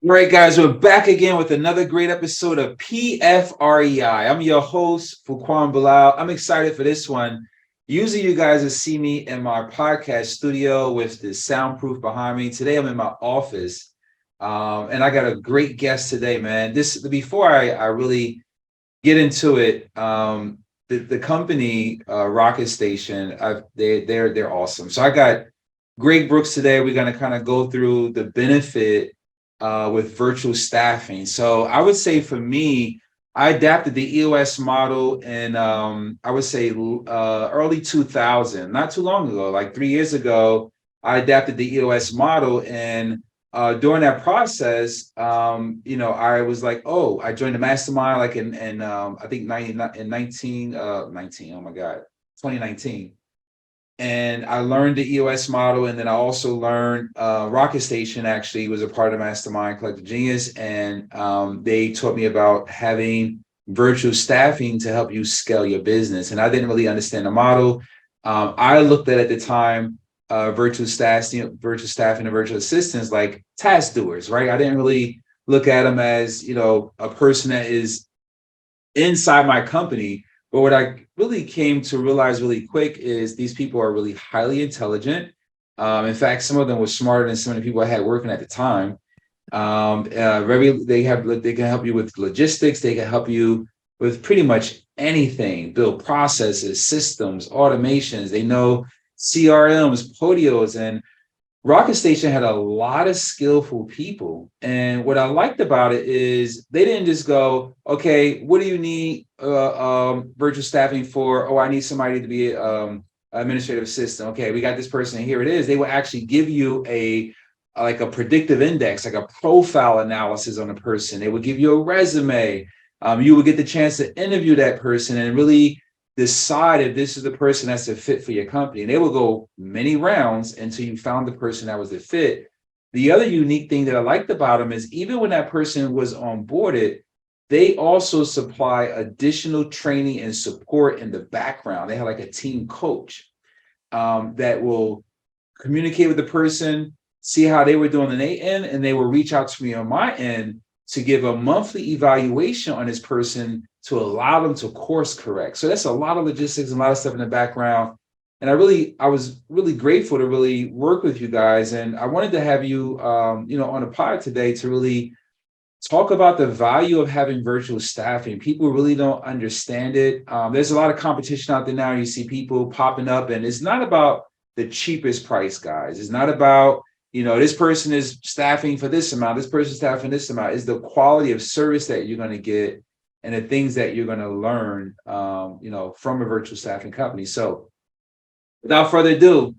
All right, guys, we're back again with another great episode of PFREI. I'm your host, Fuquan Bilal. I'm excited for this one. Usually, you guys will see me in my podcast studio with the soundproof behind me. Today, I'm in my office, and I got a great guest today, man. Before I really get into it, the company Rocket Station, they're awesome. So I got Greg Brooks today. We're going to kind of go through the benefit with virtual staffing. So I would say for me, I adapted the EOS model in I would say early 2000, not too long ago, like 3 years ago. I adapted the EOS model, and during that process, I was like, oh, I joined the mastermind like in I think 19, oh my God, 2019. And I learned the EOS model, and then I also learned Rocket Station actually was a part of Mastermind Collective Genius, and they taught me about having virtual staffing to help you scale your business. And I didn't really understand the model. I looked at the time virtual staffing and virtual assistants like task doers, right? I didn't really look at them as a person that is inside my company. But what I really came to realize really quick is these people are really highly intelligent. In fact, some of them were smarter than some of the people I had working at the time. They can help you with logistics. They can help you with pretty much anything, build processes, systems, automations. They know CRMs, Podios, and Rocket Station had a lot of skillful people. And what I liked about it is they didn't just go, okay, what do you need virtual staffing for? Oh, I need somebody to be administrative assistant. Okay, we got this person, and here it is. They will actually give you a predictive index, like a profile analysis on a person. They would give you a resume. You would get the chance to interview that person and really decide if this is the person that's a fit for your company. And they will go many rounds until you found the person that was the fit. The other unique thing that I liked about them is even when that person was onboarded, they also supply additional training and support in the background. They have like a team coach that will communicate with the person, see how they were doing on their end, and they will reach out to me on my end to give a monthly evaluation on this person to allow them to course correct. So that's a lot of logistics and a lot of stuff in the background. And I was really grateful to really work with you guys. And I wanted to have you, on a pod today to really talk about the value of having virtual staffing. People really don't understand it. There's a lot of competition out there now. You see people popping up, and it's not about the cheapest price, guys. It's not about, this person is staffing for this amount, this person is staffing this amount. It's the quality of service that you're going to get and the things that you're going to learn, from a virtual staffing company. So without further ado,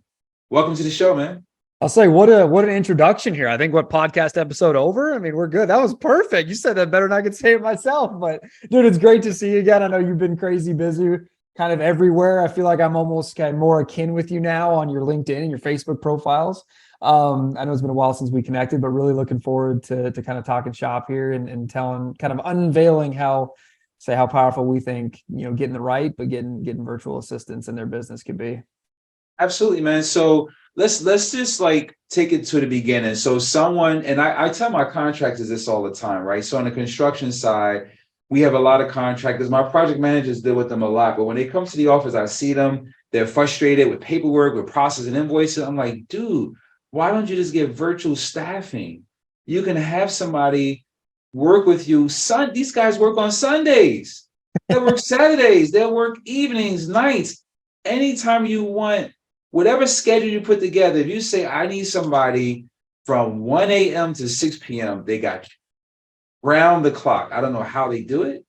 welcome to the show, man. I'll say what an introduction here. I think what podcast episode over? I mean, we're good. That was perfect. You said that better than I could say it myself. But dude, it's great to see you again. I know you've been crazy busy kind of everywhere. I feel like I'm almost kind of more akin with you now on your LinkedIn and your Facebook profiles. I know it's been a while since we connected, but really looking forward to kind of talking shop here and telling, kind of unveiling how powerful we think, getting the right, but getting virtual assistants in their business could be. Absolutely, man. So let's just like take it to the beginning. So someone, and I tell my contractors this all the time, right? So on the construction side, we have a lot of contractors. My project managers deal with them a lot, but when they come to the office, I see them, they're frustrated with paperwork, with processing invoices. I'm like, dude, why don't you just get virtual staffing? You can have somebody work with you. These guys work on Sundays. They work Saturdays. They'll work evenings, nights, anytime you want. Whatever schedule you put together, if you say, I need somebody from 1 a.m. to 6 p.m., they got you. Round the clock. I don't know how they do it,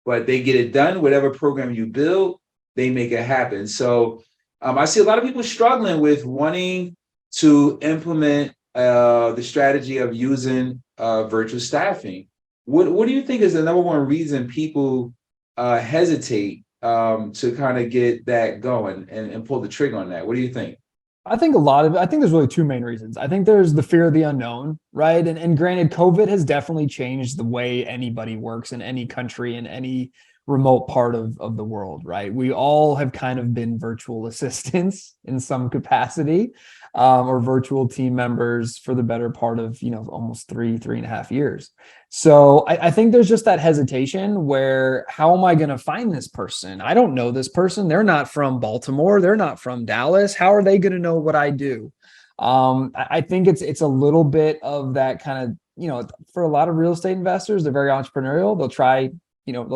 but they get it done. Whatever program you build, they make it happen. So I see a lot of people struggling with wanting to implement the strategy of using virtual staffing. What do you think is the number one reason people hesitate to kind of get that going and pull the trigger on that? What do you think? I think there's really two main reasons. I think there's the fear of the unknown, right? And granted, COVID has definitely changed the way anybody works in any country, in any remote part of the world, right? We all have kind of been virtual assistants in some capacity, or virtual team members for the better part of, almost 3.5 years. So I think there's just that hesitation where, how am I going to find this person? I don't know this person. They're not from Baltimore. They're not from Dallas. How are they going to know what I do? I think it's a little bit of that kind of, for a lot of real estate investors, they're very entrepreneurial. They'll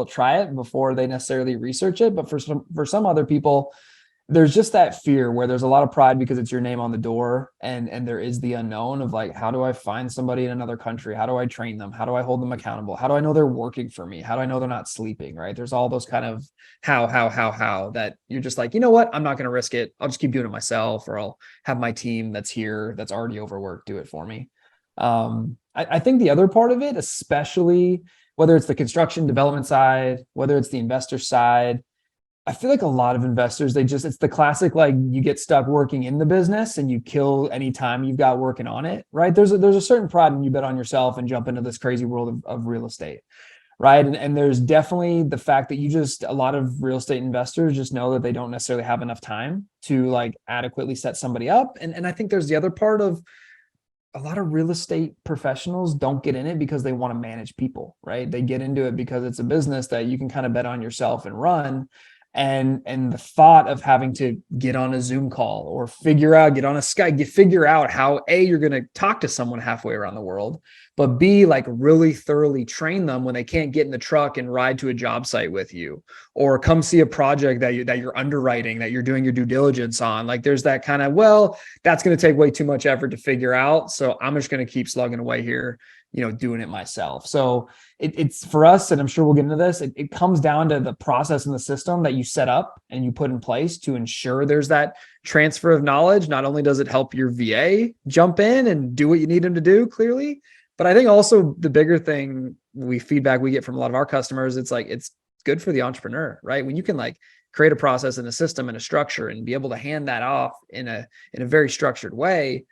try it before they necessarily research it. But for some other people, there's just that fear where there's a lot of pride because it's your name on the door, and there is the unknown of like, how do I find somebody in another country? How do I train them? How do I hold them accountable? How do I know they're working for me? How do I know they're not sleeping, right? There's all those kind of how that you're just like, you know what? I'm not going to risk it. I'll just keep doing it myself, or I'll have my team that's here, that's already overworked, do it for me. I think the other part of it, especially whether it's the construction development side, whether it's the investor side, I feel like a lot of investors, it's the classic, like, you get stuck working in the business and you kill any time you've got working on it, right? There's a certain pride when you bet on yourself and jump into this crazy world of real estate, right? And there's definitely the fact that a lot of real estate investors just know that they don't necessarily have enough time to like adequately set somebody up. And I think there's the other part of, a lot of real estate professionals don't get in it because they want to manage people, right? They get into it because it's a business that you can kind of bet on yourself and run. And the thought of having to get on a Zoom call or get on a Skype, figure out how you're going to talk to someone halfway around the world, but B, like, really thoroughly train them when they can't get in the truck and ride to a job site with you, or come see a project that you're underwriting, that you're doing your due diligence on. Like, there's that kind of, well, that's going to take way too much effort to figure out, so I'm just going to keep slugging away here, doing it myself. So it's for us, and I'm sure we'll get into this, it comes down to the process and the system that you set up and you put in place to ensure there's that transfer of knowledge. Not only does it help your VA jump in and do what you need him to do clearly, but I think also the bigger thing, feedback we get from a lot of our customers, it's like, it's good for the entrepreneur, right? When you can like create a process and a system and a structure and be able to hand that off in a very structured way,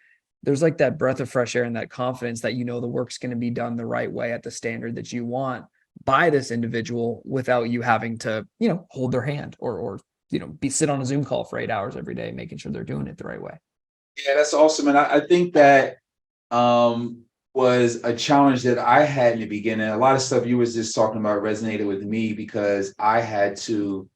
there's like that breath of fresh air and that confidence that, the work's going to be done the right way at the standard that you want by this individual, without you having to, hold their hand or sit on a Zoom call for 8 hours every day, making sure they're doing it the right way. Yeah, that's awesome. And I think that was a challenge that I had in the beginning. A lot of stuff you was just talking about resonated with me because I had to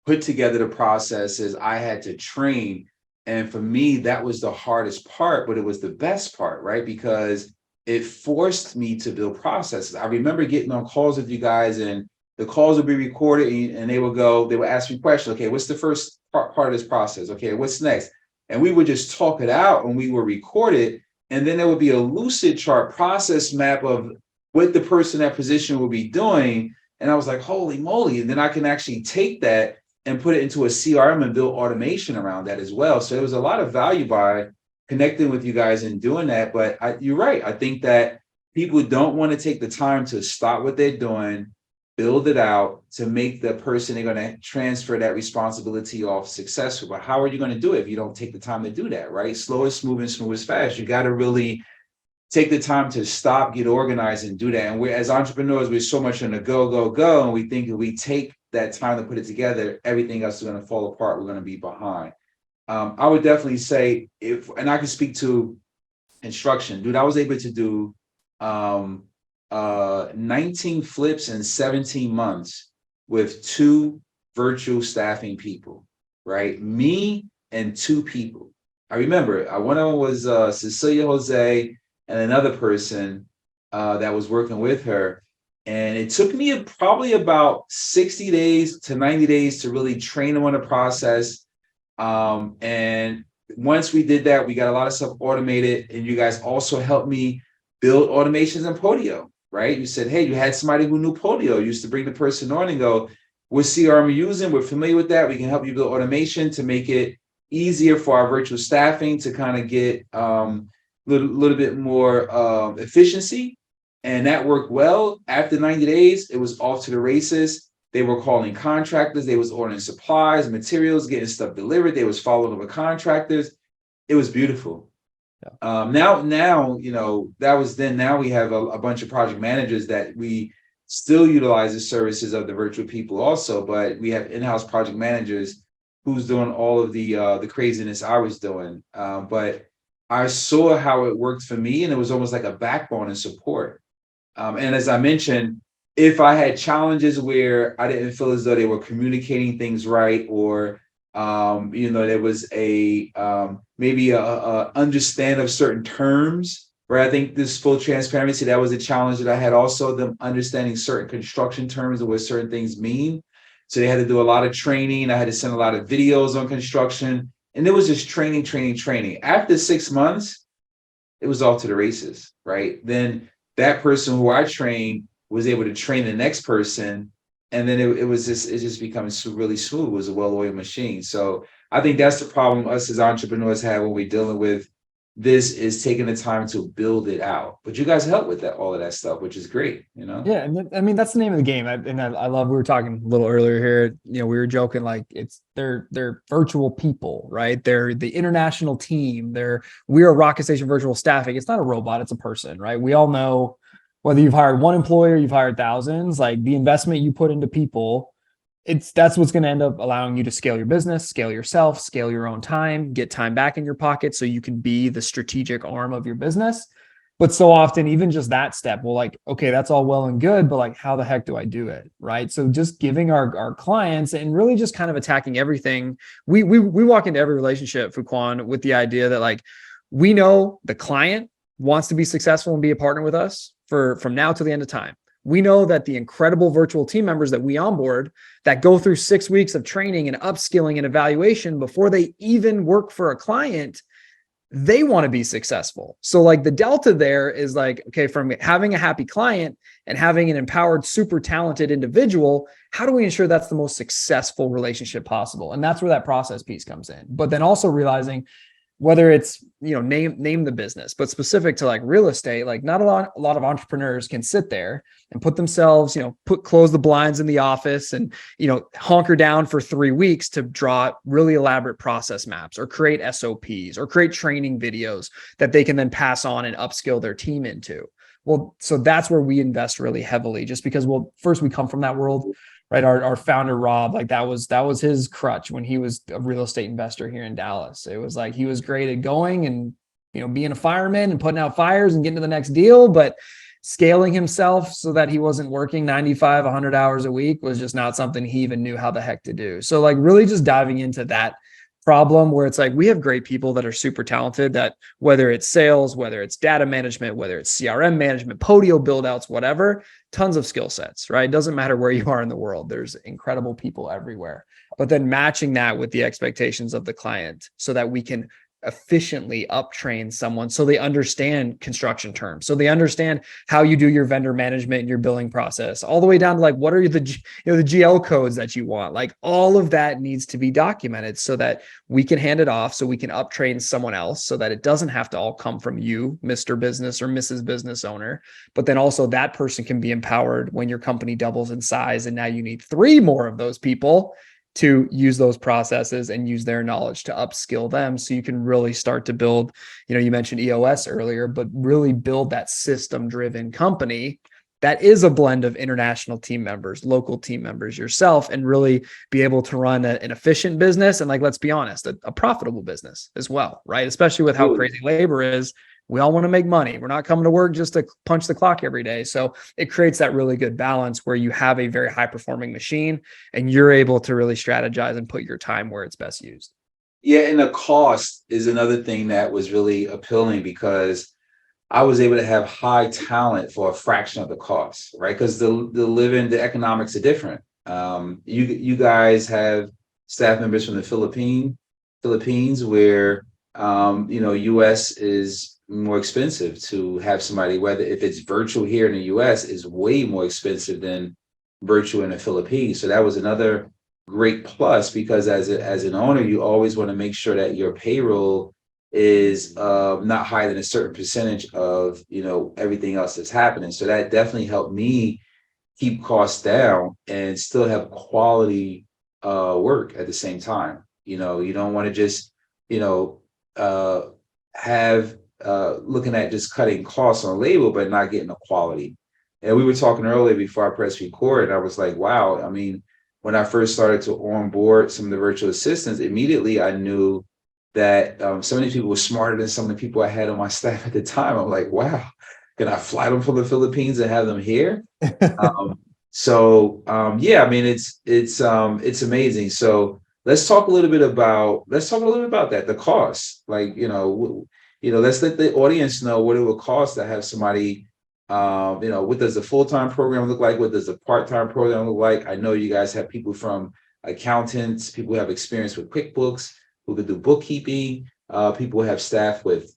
put together the processes. I had to train. And for me, that was the hardest part, but it was the best part, right? Because it forced me to build processes. I remember getting on calls with you guys, and the calls would be recorded, and they would ask me questions. Okay, what's the first part of this process? Okay, what's next? And we would just talk it out when we were recorded. And then there would be a lucid chart process map of what the person in that position would be doing. And I was like, holy moly. And then I can actually take that and put it into a CRM and build automation around that as well. So there was a lot of value by connecting with you guys and doing that. But you're right. I think that people don't want to take the time to stop what they're doing, build it out, to make the person they're going to transfer that responsibility off successful. But how are you going to do it if you don't take the time to do that, right? Slow is smooth and smooth is fast. You got to really take the time to stop, get organized, and do that. And we're, as entrepreneurs, we're so much on the go, and we think if we take that time to put it together, everything else is going to fall apart. We're going to be behind. I would definitely say, and I can speak to instruction, dude. I was able to do 19 flips in 17 months with 2 virtual staffing people, right? Me and 2 people. I remember one of them was Cecilia Jose, and another person that was working with her. And it took me probably about 60 days to 90 days to really train them on the process. And once we did that, we got a lot of stuff automated. And you guys also helped me build automations in Podio, right? You said, hey, you had somebody who knew Podio. You used to bring the person on and go, what CRM are you using? We're familiar with that. We can help you build automation to make it easier for our virtual staffing to kind of get little bit more efficiency. And that worked well. After 90 days, it was off to the races. They were calling contractors. They was ordering supplies, materials, getting stuff delivered. They was following up with contractors. It was beautiful. Yeah. Now, that was then. Now we have a bunch of project managers that we still utilize the services of the virtual people also, but we have in-house project managers who's doing all of the craziness I was doing. But I saw how it worked for me, and it was almost like a backbone and support. And as I mentioned, if I had challenges where I didn't feel as though they were communicating things right, or there was a maybe a understand of certain terms, right? I think this full transparency, that was a challenge that I had also, them understanding certain construction terms and what certain things mean. So they had to do a lot of training. I had to send a lot of videos on construction, and it was just training, training, training. After 6 months, it was off to the races, right? Then that person who I trained was able to train the next person. And then it just becomes really smooth. It was a well-oiled machine. So I think that's the problem us as entrepreneurs have when we're dealing with this, is taking the time to build it out. But you guys help with that, all of that stuff, which is great, Yeah, and I mean that's the name of the game. I love. We were talking a little earlier here. We were joking like they're virtual people, right? They're the international team. We are Rocket Station Virtual Staffing. It's not a robot. It's a person, right? We all know whether you've hired one employee or you've hired thousands. Like the investment you put into people, that's what's going to end up allowing you to scale your business, scale yourself, scale your own time, get time back in your pocket, so you can be the strategic arm of your business. But so often, even just that step, well, like, okay, that's all well and good, but like, how the heck do I do it? Right. So just giving our clients and really just kind of attacking everything. We walk into every relationship, Fuquan, with the idea that like, we know the client wants to be successful and be a partner with us from now to the end of time. We know that the incredible virtual team members that we onboard that go through 6 weeks of training and upskilling and evaluation before they even work for a client, they want to be successful. So like the delta there is like, okay, from having a happy client and having an empowered, super talented individual, how do we ensure that's the most successful relationship possible? And that's where that process piece comes in. But then also realizing whether it's, name the business, but specific to like real estate, like not a lot of entrepreneurs can sit there and put themselves, close the blinds in the office and, hunker down for 3 weeks to draw really elaborate process maps or create SOPs or create training videos that they can then pass on and upskill their team into. Well, so that's where we invest really heavily, just because, well, first we come from that world, right? Our founder, Rob, like that was his crutch when he was a real estate investor here in Dallas. It was like, he was great at going and, being a fireman and putting out fires and getting to the next deal, but scaling himself so that he wasn't working 95, 100 hours a week was just not something he even knew how the heck to do. So like really just diving into that problem where it's like, we have great people that are super talented, that whether it's sales, whether it's data management, whether it's CRM management, Podio build outs, whatever, tons of skill sets, right? It doesn't matter where you are in the world. There's incredible people everywhere, but then matching that with the expectations of the client so that we can efficiently uptrain someone so they understand construction terms, so they understand how you do your vendor management and your billing process, all the way down to like, what are the GL codes that you want? Like all of that needs to be documented so that we can hand it off, so we can uptrain someone else, so that it doesn't have to all come from you, Mr. Business or Mrs. Business Owner. But then also that person can be empowered when your company doubles in size and now you need 3 more of those people to use those processes and use their knowledge to upskill them, so you can really start to build, you mentioned EOS earlier, but really build that system-driven company that is a blend of international team members, local team members, yourself, and really be able to run an efficient business. And like, let's be honest, a profitable business as well, right? Especially with how crazy labor is. We all want to make money. We're not coming to work just to punch the clock every day. So it creates that really good balance where you have a very high performing machine and you're able to really strategize and put your time where it's best used. Yeah, and the cost is another thing that was really appealing, because I was able to have high talent for a fraction of the cost, right? Because the economics are different. You guys have staff members from the Philippines, where US is more expensive to have somebody, whether if it's virtual here in the US is way more expensive than virtual in the Philippines. So that was another great plus, because as an owner, you always want to make sure that your payroll is not higher than a certain percentage of everything else that's happening. So that definitely helped me keep costs down and still have quality work at the same time. You don't want to just have looking at just cutting costs on labor but not getting the quality. And we were talking earlier before I pressed record. I was like, wow. I mean, when I first started to onboard some of the virtual assistants, immediately I knew that some of these people were smarter than some of the people I had on my staff at the time. I'm like, wow, can I fly them from the Philippines and have them here? Um, yeah, I mean it's amazing. So let's talk a little bit about that, the cost. Like, let's let the audience know what it would cost to have somebody. What does a full-time program look like? What does a part-time program look like? I know you guys have people from accountants, people who have experience with QuickBooks, who could do bookkeeping, people who have staff with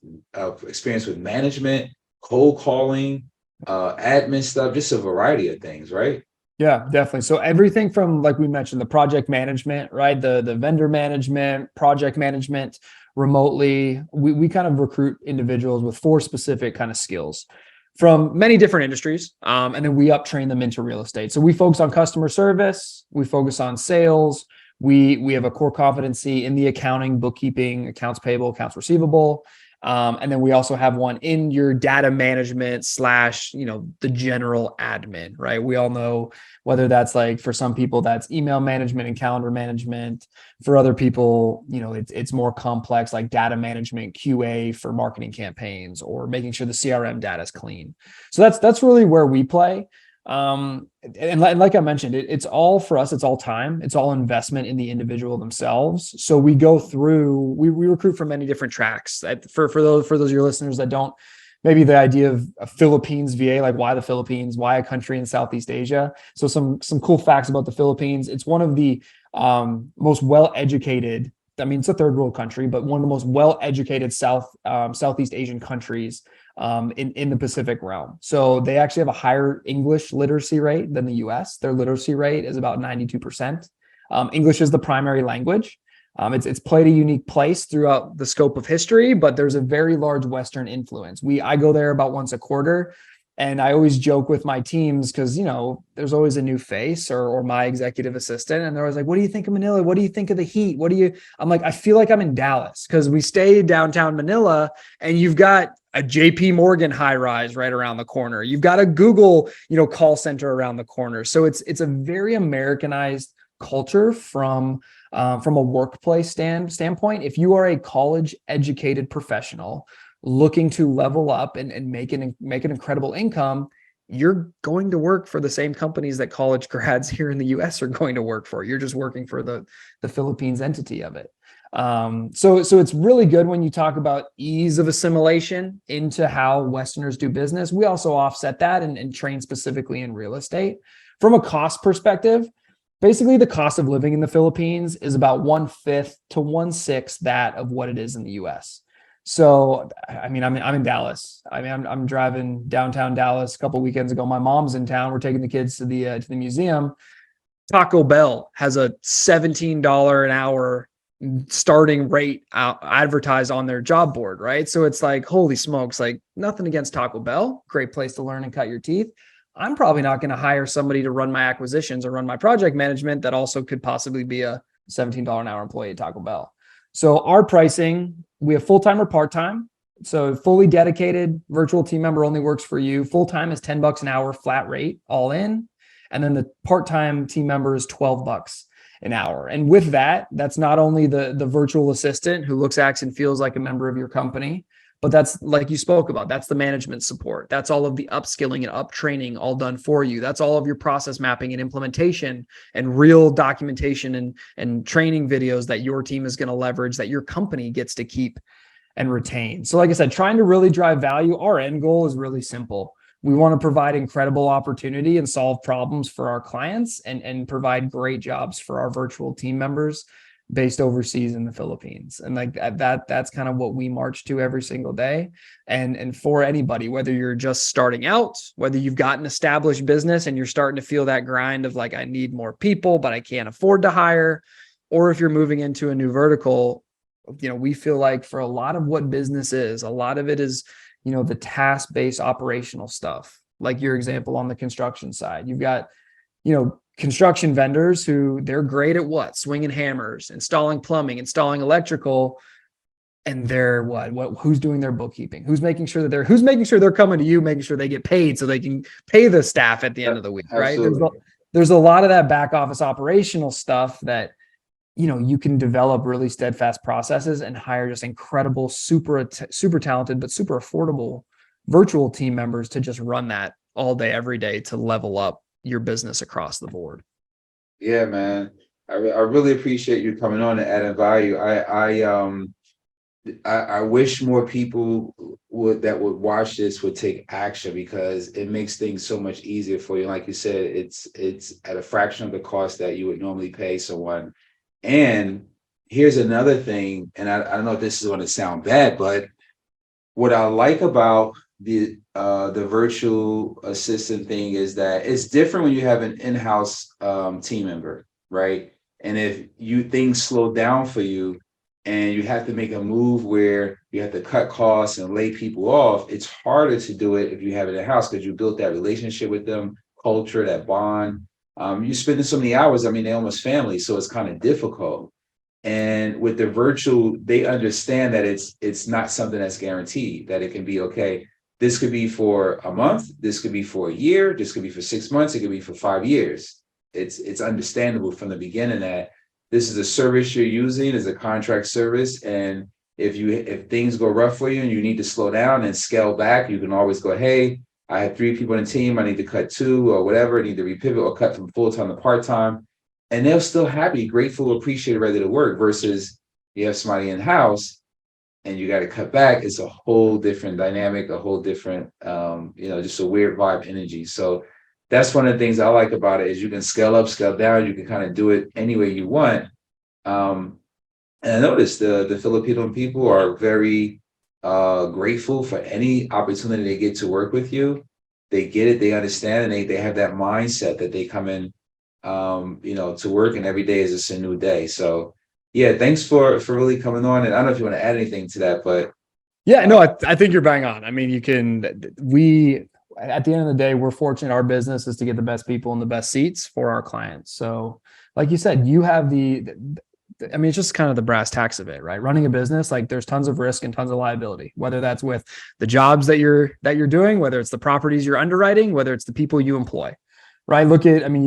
experience with management, cold calling, admin stuff, just a variety of things, right? Yeah, definitely. So everything from, like we mentioned, the project management, right? The vendor management, project management remotely. We kind of recruit individuals with 4 specific kind of skills from many different industries. And then we uptrain them into real estate. So we focus on customer service, we focus on sales, we have a core competency in the accounting, bookkeeping, accounts payable, accounts receivable. And then we also have one in your data management slash, the general admin, right? We all know whether that's like, for some people, that's email management and calendar management. For other people, it's more complex, like data management, QA for marketing campaigns, or making sure the CRM data is clean. So that's really where we play. And like I mentioned, it's all for us. It's all time. It's all investment in the individual themselves. So we go through, we recruit from many different tracks. For those of your listeners that don't, maybe the idea of a Philippines VA, like why the Philippines, why a country in Southeast Asia. So some cool facts about the Philippines. It's one of the most well-educated, I mean, it's a third world country, but one of the most well-educated Southeast Asian countries in the Pacific realm. So they actually have a higher English literacy rate than the US. Their literacy rate is about 92%. English is the primary language. It's played a unique place throughout the scope of history, but there's a very large Western influence. I go there about once a quarter. And I always joke with my teams because, there's always a new face or my executive assistant. And they're always like, what do you think of Manila? What do you think of the heat? I'm like, I feel like I'm in Dallas because we stay downtown Manila and you've got a JP Morgan high rise right around the corner. You've got a Google, call center around the corner. So it's a very Americanized culture from a workplace standpoint. If you are a college educated professional looking to level up and make an incredible income, you're going to work for the same companies that college grads here in the US are going to work for. You're just working for the Philippines entity of it. So it's really good when you talk about ease of assimilation into how Westerners do business. We also offset that and train specifically in real estate. From a cost perspective, basically the cost of living in the Philippines is about 1/5 to 1/6 that of what it is in the US. So, I mean, I'm in Dallas. I mean, I'm driving downtown Dallas a couple of weekends ago. My mom's in town. We're taking the kids to the museum. Taco Bell has a $17 an hour starting rate advertised on their job board, right? So it's like, holy smokes, like nothing against Taco Bell. Great place to learn and cut your teeth. I'm probably not going to hire somebody to run my acquisitions or run my project management that also could possibly be a $17 an hour employee at Taco Bell. So our pricing, we have full-time or part-time. So fully dedicated virtual team member only works for you. Full-time is $10 an hour, flat rate, all in. And then the part-time team member is $12 an hour. And with that, that's not only the virtual assistant who looks, acts, and feels like a member of your company, but that's, like you spoke about, that's the management support. That's all of the upskilling and uptraining all done for you. That's all of your process mapping and implementation and real documentation and training videos that your team is going to leverage, that your company gets to keep and retain. So like I said, trying to really drive value, our end goal is really simple. We want to provide incredible opportunity and solve problems for our clients and provide great jobs for our virtual team members based overseas in the Philippines. And like that's kind of what we march to every single day. And for anybody, whether you're just starting out, whether you've got an established business and you're starting to feel that grind of like, I need more people, but I can't afford to hire, or if you're moving into a new vertical, we feel like for a lot of what business is, a lot of it is, the task-based operational stuff, like your example on the construction side. You've got, construction vendors who they're great at what? Swinging hammers, installing plumbing, installing electrical. and they're who's doing their bookkeeping, who's making sure they're coming to you, making sure they get paid so they can pay the staff at the end of the week, right? Absolutely. There's a lot of that back office operational stuff that, you can develop really steadfast processes and hire just incredible, super talented, but super affordable virtual team members to just run that all day, every day to level up your business across the board. Yeah, man. I really appreciate you coming on and adding value. I wish more people would watch this would take action, because it makes things so much easier for you. Like you said, it's at a fraction of the cost that you would normally pay someone. And here's another thing, and I don't know if this is going to sound bad, but what I like about the virtual assistant thing is that it's different when you have an in-house team member, right? And if things slow down for you and you have to make a move where you have to cut costs and lay people off, it's harder to do it if you have it in-house, because you built that relationship with them, culture, that bond. You spend so many hours, I mean, they're almost family, so it's kind of difficult. And with the virtual, they understand that it's not something that's guaranteed, that it can be, okay, this could be for a month, this could be for a year, this could be for 6 months, it could be for 5 years. It's understandable from the beginning that this is a service you're using, is a contract service. And if things go rough for you and you need to slow down and scale back, you can always go, hey, I had 3 people in the team, I need to cut 2 or whatever, I need to repivot or cut from full-time to part-time. And they'll still happy, grateful, appreciated, ready to work, versus you have somebody in-house and you got to cut back. It's a whole different dynamic, a whole different, just a weird vibe energy. So that's one of the things I like about it, is you can scale up, scale down. You can kind of do it any way you want. And I noticed the Filipino people are very grateful for any opportunity they get to work with you. They get it, they understand, and they have that mindset that they come in to work, and every day is just a new day. So yeah, thanks for really coming on. And I don't know if you want to add anything to that, but yeah, no, I think you're bang on. I mean, at the end of the day, we're fortunate. Our business is to get the best people in the best seats for our clients. So like you said, you have it's just kind of the brass tacks of it, right? Running a business, like there's tons of risk and tons of liability, whether that's with the jobs that you're doing, whether it's the properties you're underwriting, whether it's the people you employ, right? You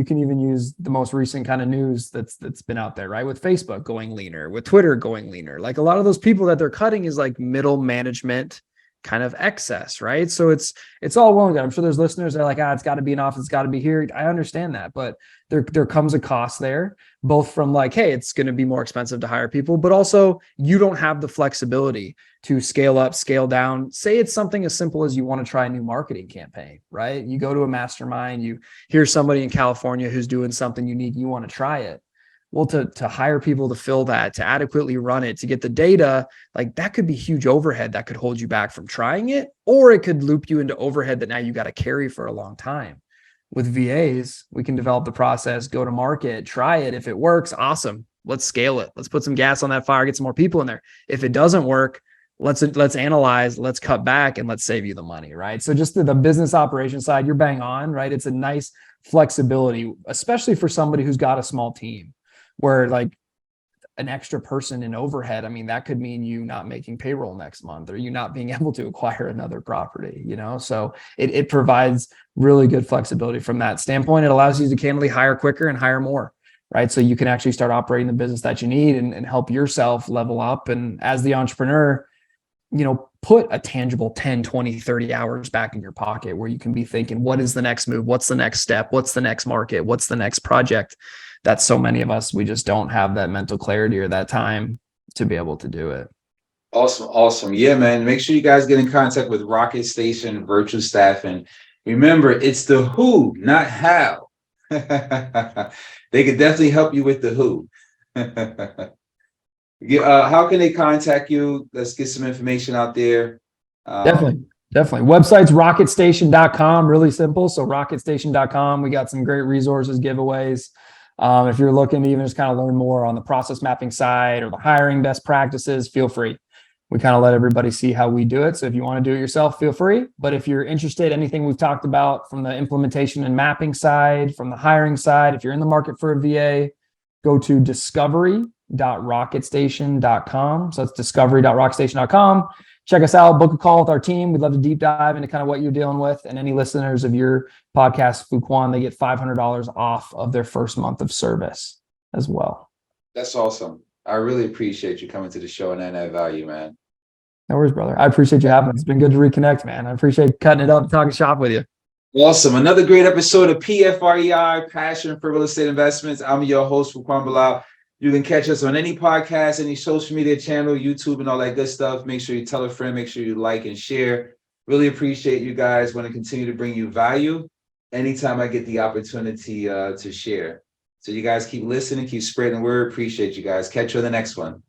can even use the most recent kind of news that's been out there, right? With Facebook going leaner, with Twitter going leaner, like a lot of those people that they're cutting is like middle management kind of excess, right? So it's all well and good. I'm sure there's listeners that are like, it's got to be an office, it's got to be here. I understand that, but there comes a cost there, both from like, hey, it's going to be more expensive to hire people, but also you don't have the flexibility to scale up, scale down. Say it's something as simple as you want to try a new marketing campaign, right? You go to a mastermind, you hear somebody in California who's doing something unique, you want to try it. Well, to hire people to fill that, to adequately run it, to get the data, like that could be huge overhead that could hold you back from trying it, or it could loop you into overhead that now you got to carry for a long time. With VAs, we can develop the process, go to market, try it. If it works, awesome. Let's scale it. Let's put some gas on that fire, get some more people in there. If it doesn't work, let's analyze, let's cut back, and let's save you the money, right? So just the business operation side, you're bang on, right? It's a nice flexibility, especially for somebody who's got a small team, where like an extra person in overhead, that could mean you not making payroll next month, or you not being able to acquire another property, so it provides really good flexibility from that standpoint. It allows you to candidly hire quicker and hire more, right? So you can actually start operating the business that you need and help yourself level up. And as the entrepreneur, put a tangible 10, 20, 30 hours back in your pocket, where you can be thinking, what is the next move? What's the next step? What's the next market? What's the next project? That so many of us, we just don't have that mental clarity or that time to be able to do it. Awesome. Yeah, man. Make sure you guys get in contact with Rocket Station Virtual Staffing. Remember, it's the who, not how. They could definitely help you with the who. How can they contact you? Let's get some information out there. Definitely. Website's rocketstation.com, really simple. So rocketstation.com, we got some great resources, giveaways. If you're looking to even just kind of learn more on the process mapping side or the hiring best practices, feel free. We kind of let everybody see how we do it. So if you want to do it yourself, feel free. But if you're interested, anything we've talked about from the implementation and mapping side, from the hiring side, if you're in the market for a VA, go to discovery discovery.rocketstation.com. So it's discovery.rocketstation.com. Check us out, book a call with our team. We'd love to deep dive into kind of what you're dealing with. And any listeners of your podcast, Fuquan, they get $500 off of their first month of service as well. That's awesome. I really appreciate you coming to the show and adding that value, man. No worries, brother. I appreciate you having me. It's been good to reconnect, man. I appreciate cutting it up, talking shop with you. Awesome. Another great episode of PFREI, Passion for Real Estate Investments. I'm your host, Fuquan Bilal. You can catch us on any podcast, any social media channel, YouTube, and all that good stuff. Make sure you tell a friend. Make sure you like and share. Really appreciate you guys. Want to continue to bring you value anytime I get the opportunity to share. So you guys keep listening, keep spreading the word. Appreciate you guys. Catch you on the next one.